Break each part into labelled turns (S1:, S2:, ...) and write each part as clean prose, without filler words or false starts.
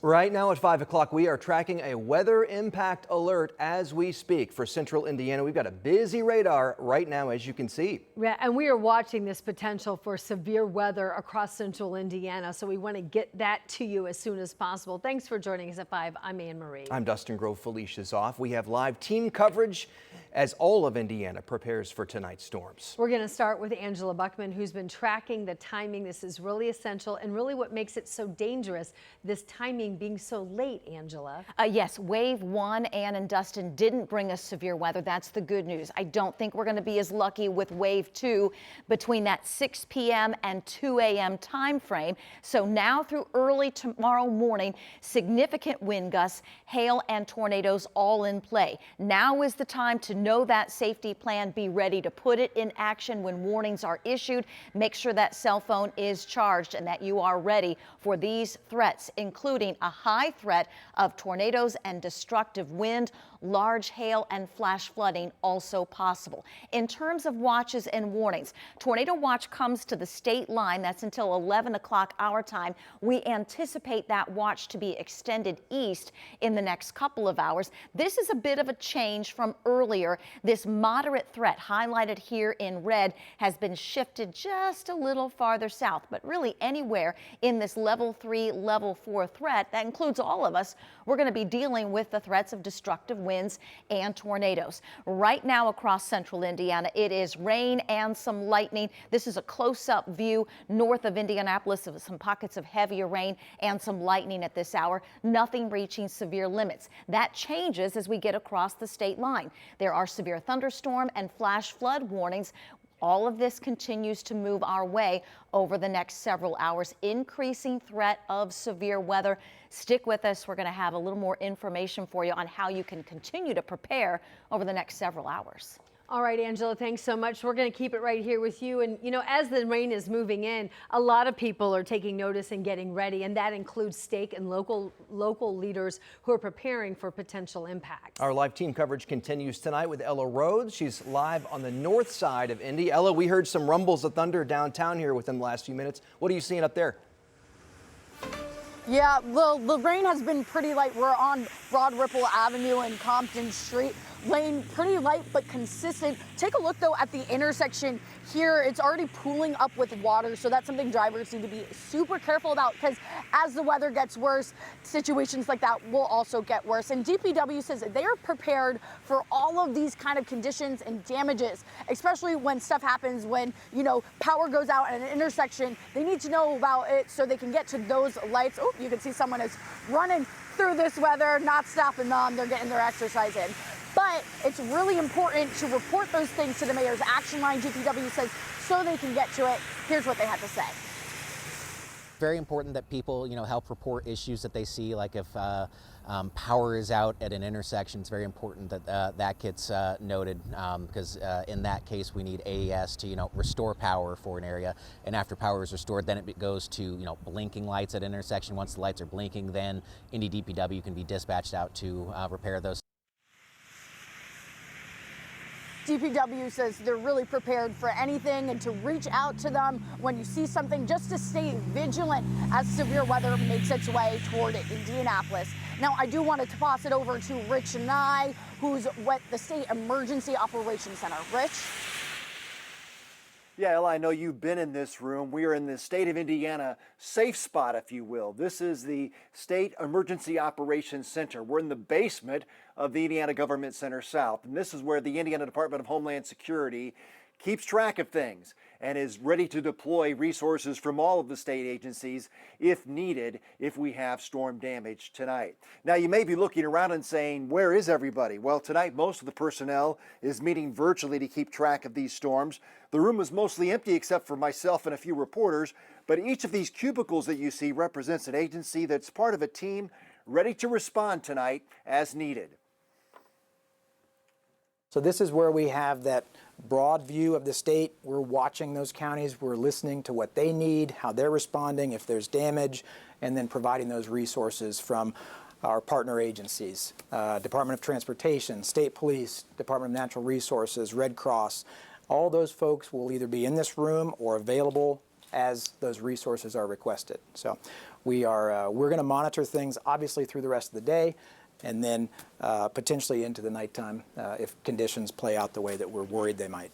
S1: Right now at 5 o'clock, we are tracking a weather impact alert as we speak for central Indiana. We've got a busy radar right now, as you can see.
S2: Yeah, and we are watching this potential for severe weather across central Indiana, so we want to get that to you as soon as possible. Thanks for joining us at 5. I'm Anne Marie.
S1: I'm Dustin Grove. Felicia's off. We have live team coverage as all of Indiana prepares for tonight's storms.
S2: We're going to start with Angela Buckman, who's been tracking the timing. This is really essential and really what makes it so dangerous, this timing being so late, Angela.
S3: Yes, wave 1, Ann and Dustin, didn't bring us severe weather. That's the good news. I don't think we're going to be as lucky with wave 2 between that 6 p.m. and 2 a.m. time frame. So now through early tomorrow morning, significant wind gusts, hail and tornadoes all in play. Now is the time to know that safety plan, be ready to put it in action when warnings are issued. Make sure that cell phone is charged and that you are ready for these threats, including a high threat of tornadoes and destructive wind, large hail and flash flooding also possible. In terms of watches and warnings, tornado watch comes to the state line. That's until 11 o'clock our time. We anticipate that watch to be extended east in the next couple of hours. This is a bit of a change from earlier. This moderate threat highlighted here in red has been shifted just a little farther south, but really anywhere in this level 3, level 4 threat, that includes all of us, we're going to be dealing with the threats of destructive winds and tornadoes. Right now across central Indiana, it is rain and some lightning. This is a close-up view north of Indianapolis of some pockets of heavier rain and some lightning at this hour. Nothing reaching severe limits. That changes as we get across the state line. There are severe thunderstorm and flash flood warnings. All of this continues to move our way over the next several hours. Increasing threat of severe weather. Stick with us. We're going to have a little more information for you on how you can continue to prepare over the next several hours.
S2: All right, Angela, thanks so much. We're going to keep it right here with you. And, you know, as the rain is moving in, a lot of people are taking notice and getting ready, and that includes state and local leaders who are preparing for potential impacts.
S1: Our live team coverage continues tonight with Ella Rhodes. She's live on the north side of Indy. Ella, we heard some rumbles of thunder downtown here within the last few minutes. What are you seeing up there?
S4: Yeah, the rain has been pretty light. We're on Broad Ripple Avenue and Compton Street. Lane pretty light but consistent. Take a look though at the intersection here. It's already pooling up with water, so that's something drivers need to be super careful about, because as the weather gets worse, situations like that will also get worse. And DPW says they are prepared for all of these kind of conditions and damages, especially when stuff happens, when, you know, power goes out at an intersection. They need to know about it so they can get to those lights. Oh, you can see someone is running through this weather, not stopping them. They're getting their exercise in. But it's really important to report those things to the mayor's action line, DPW says, so they can get to it. Here's what they had to say.
S5: Very important that people, help report issues that they see, like if power is out at an intersection. It's very important that that gets noted, because in that case we need AES to restore power for an area, and after power is restored, then it goes to blinking lights at an intersection. Once the lights are blinking, then Indy DPW can be dispatched out to repair those.
S4: DPW says they're really prepared for anything and to reach out to them when you see something, just to stay vigilant as severe weather makes its way toward Indianapolis. Now, I do want to toss it over to Rich Nye, who's with the State Emergency Operations Center. Rich?
S6: Yeah, Ella, I know you've been in this room. We are in the state of Indiana safe spot, if you will. This is the State Emergency Operations Center. We're in the basement of the Indiana Government Center South, and this is where the Indiana Department of Homeland Security keeps track of things and is ready to deploy resources from all of the state agencies if needed, if we have storm damage tonight. Now, you may be looking around and saying, where is everybody? Well, tonight most of the personnel is meeting virtually to keep track of these storms. The room is mostly empty except for myself and a few reporters, but each of these cubicles that you see represents an agency that's part of a team ready to respond tonight as needed.
S7: So this is where we have that broad view of the state. We're watching those counties. We're listening to what they need, how they're responding, if there's damage, and then providing those resources from our partner agencies, Department of Transportation, State Police, Department of Natural Resources, Red Cross. All those folks will either be in this room or available as those resources are requested. So we're going to monitor things obviously through the rest of the day, and then potentially into the nighttime if conditions play out the way that we're worried they might.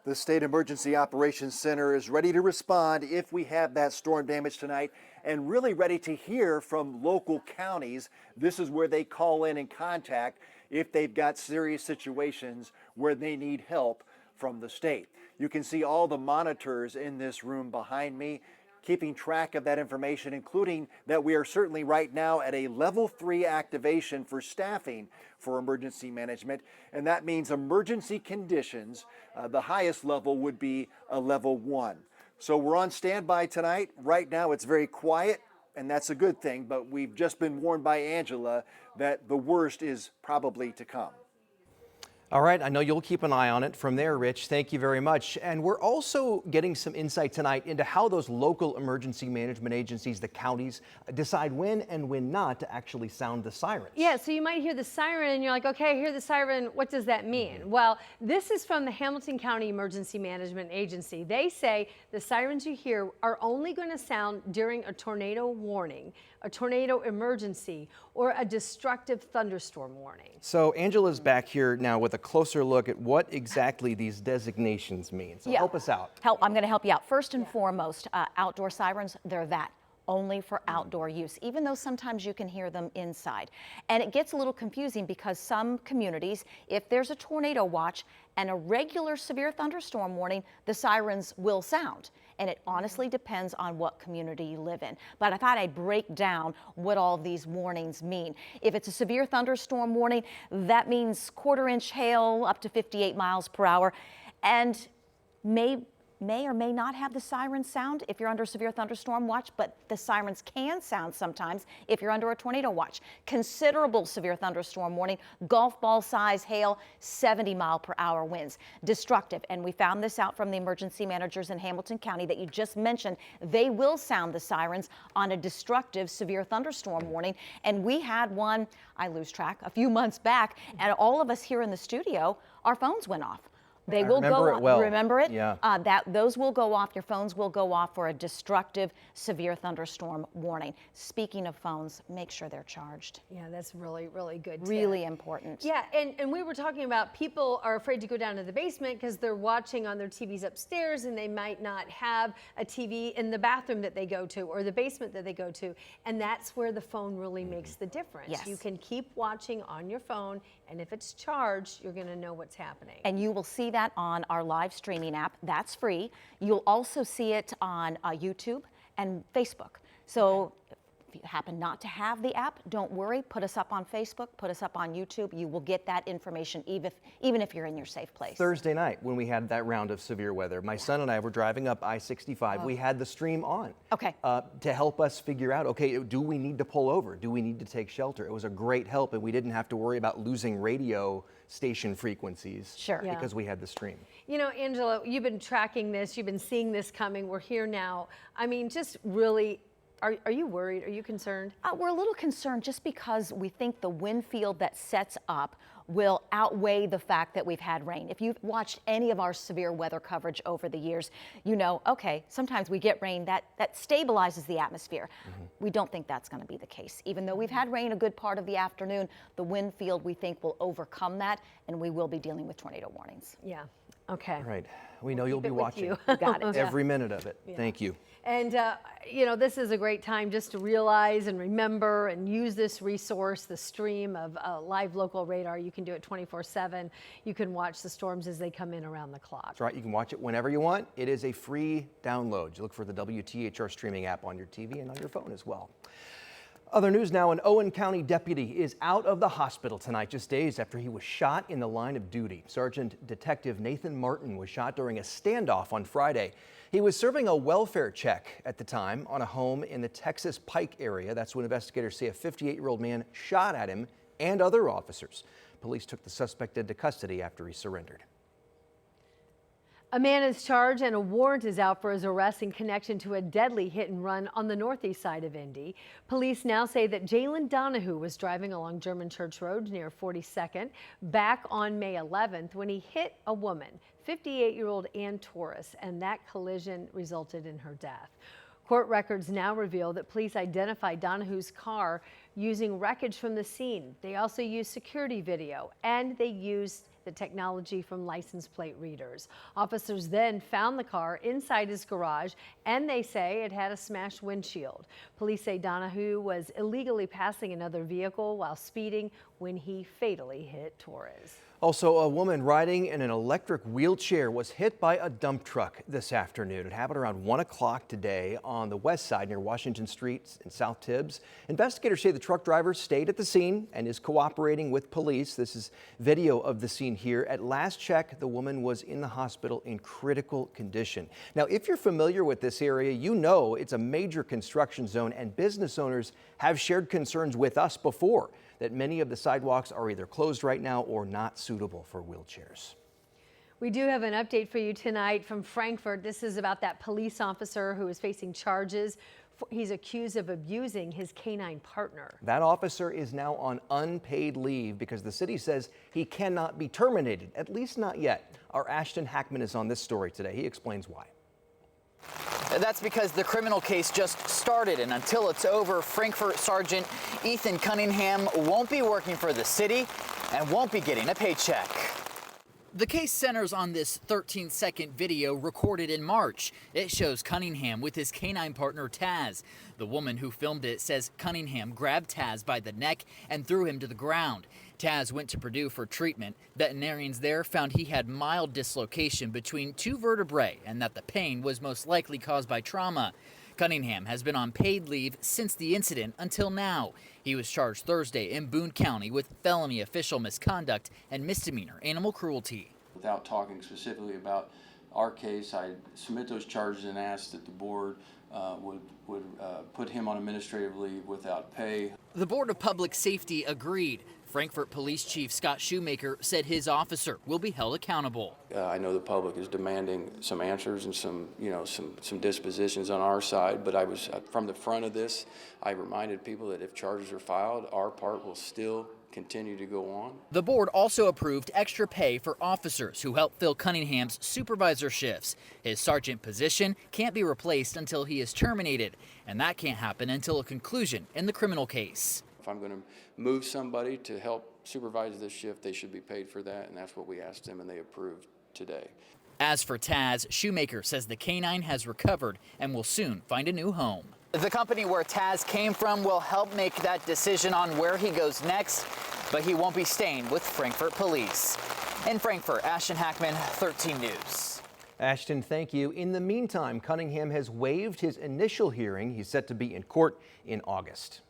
S6: The State Emergency Operations Center is ready to respond if we have that storm damage tonight, and really ready to hear from local counties. This is where they call in and contact if they've got serious situations where they need help from the state. You can see all the monitors in this room behind me, keeping track of that information, including that we are certainly right now at a level 3 activation for staffing for emergency management. And that means emergency conditions, the highest level would be a level 1. So we're on standby tonight. Right now it's very quiet, and that's a good thing, but we've just been warned by Angela that the worst is probably to come.
S1: All right, I know you'll keep an eye on it. From there, Rich, thank you very much. And we're also getting some insight tonight into how those local emergency management agencies, the counties, decide when and when not to actually sound the sirens.
S2: Yeah, so you might hear the siren and you're like, okay, I hear the siren, what does that mean? Well, this is from the Hamilton County Emergency Management Agency. They say the sirens you hear are only going to sound during a tornado warning, a tornado emergency, or a destructive thunderstorm warning.
S1: So Angela's back here now with a closer look at what exactly these designations mean. So help us out.
S3: I'm going to help you out. First and foremost, outdoor sirens, they're that. Only for outdoor use, even though sometimes you can hear them inside. And it gets a little confusing because some communities, if there's a tornado watch and a regular severe thunderstorm warning, the sirens will sound. And it honestly depends on what community you live in. But I thought I'd break down what all of these warnings mean. If it's a severe thunderstorm warning, that means quarter-inch hail up to 58 miles per hour, and may or may not have the siren sound if you're under a severe thunderstorm watch, but the sirens can sound sometimes if you're under a tornado watch. Considerable severe thunderstorm warning, golf ball size hail, 70 mile per hour winds. Destructive, and we found this out from the emergency managers in Hamilton County that you just mentioned. They will sound the sirens on a destructive severe thunderstorm warning, and we had one, I lose track, a few months back, and all of us here in the studio, our phones went off. They will go off.
S1: Well.
S3: Remember it?
S1: Yeah.
S3: Those will go off. Your phones will go off for a destructive severe thunderstorm warning. Speaking of phones, make sure they're charged.
S2: Yeah, that's really, really good.
S3: Really important.
S2: Yeah, and we were talking about people are afraid to go down to the basement because they're watching on their TVs upstairs and they might not have a TV in the bathroom that they go to or the basement that they go to. And that's where the phone really makes the difference.
S3: Yes.
S2: You can keep watching on your phone, and if it's charged, you're going to know what's happening.
S3: And you will see that on our live streaming app. That's free. You'll also see it on YouTube and Facebook. So if you happen not to have the app, don't worry. Put us up on Facebook, put us up on YouTube. You will get that information even if you're in your safe place.
S1: Thursday night when we had that round of severe weather, my son and I were driving up I-65. We had the stream on to help us figure out, okay, do we need to pull over? Do we need to take shelter? It was a great help, and we didn't have to worry about losing radio station frequencies because we had the stream.
S2: You know, Angela, you've been tracking this, you've been seeing this coming, we're here now. I mean, just really, are you worried? Are you concerned?
S3: We're a little concerned just because we think the wind field that sets up will outweigh the fact that we've had rain. If you've watched any of our severe weather coverage over the years, you know, okay, sometimes we get rain that stabilizes the atmosphere. We don't think that's going to be the case. Even though we've had rain a good part of the afternoon, the wind field we think will overcome that, and we will be dealing with tornado warnings.
S2: Yeah. Okay.
S1: All right. We know you'll be watching.
S2: You.
S3: Got it.
S1: Every minute of it.
S2: Yeah.
S1: Thank you.
S2: And, you know, this is a great time just to realize and remember and use this resource, the stream of live local radar. You can do it 24/7. You can watch the storms as they come in around the clock.
S1: That's right. You can watch it whenever you want. It is a free download. You look for the WTHR streaming app on your TV and on your phone as well. Other news now, an Owen County deputy is out of the hospital tonight, just days after he was shot in the line of duty. Sergeant Detective Nathan Martin was shot during a standoff on Friday. He was serving a welfare check at the time on a home in the Texas Pike area. That's when investigators say a 58-year-old man shot at him and other officers. Police took the suspect into custody after he surrendered.
S2: A man is charged and a warrant is out for his arrest in connection to a deadly hit and run on the northeast side of Indy. Police now say that Jalen Donahue was driving along German Church Road near 42nd back on May 11th when he hit a woman, 58-year-old Ann Torres, and that collision resulted in her death. Court records now reveal that police identified Donahue's car using wreckage from the scene. They also used security video, and they used the technology from license plate readers. Officers then found the car inside his garage, and they say it had a smashed windshield. Police say Donahue was illegally passing another vehicle while speeding when he fatally hit Torres.
S1: Also, a woman riding in an electric wheelchair was hit by a dump truck this afternoon. It happened around 1 o'clock today on the west side near Washington Street in South Tibbs. Investigators say the truck driver stayed at the scene and is cooperating with police. This is video of the scene here. At last check, the woman was in the hospital in critical condition. Now, if you're familiar with this area, you know it's a major construction zone, and business owners have shared concerns with us before that many of the sidewalks are either closed right now or not suitable for wheelchairs.
S2: We do have an update for you tonight from Frankfort. This is about that police officer who is facing charges. He's accused of abusing his canine partner.
S1: That officer is now on unpaid leave because the city says he cannot be terminated, at least not yet. Our Ashton Hackman is on this story today. He explains why.
S8: That's because the criminal case just started, and until it's over, Frankfort Sergeant Ethan Cunningham won't be working for the city and won't be getting a paycheck. The case centers on this 13-second video recorded in March. It shows Cunningham with his canine partner Taz. The woman who filmed it says Cunningham grabbed Taz by the neck and threw him to the ground. Taz went to Purdue for treatment. Veterinarians there found he had mild dislocation between two vertebrae and that the pain was most likely caused by trauma. Cunningham has been on paid leave since the incident until now. He was charged Thursday in Boone County with felony official misconduct and misdemeanor animal cruelty.
S9: Without talking specifically about our case, I submit those charges and ask that the board would put him on administrative leave without pay.
S8: The Board of Public Safety agreed. Frankfort Police Chief Scott Shoemaker said his officer will be held accountable.
S9: I know the public is demanding some answers and some dispositions on our side, but I was from the front of this. I reminded people that if charges are filed, our part will still continue to go on.
S8: The board also approved extra pay for officers who help fill Cunningham's supervisor shifts. His sergeant position can't be replaced until he is terminated, and that can't happen until a conclusion in the criminal case.
S9: If I'm going to move somebody to help supervise this shift, they should be paid for that, and that's what we asked them, and they approved today.
S8: As for Taz, Shoemaker says the canine has recovered and will soon find a new home. The company where Taz came from will help make that decision on where he goes next, but he won't be staying with Frankfort Police. In Frankfort, Ashton Hackman, 13 News.
S1: Ashton, thank you. In the meantime, Cunningham has waived his initial hearing. He's set to be in court in August.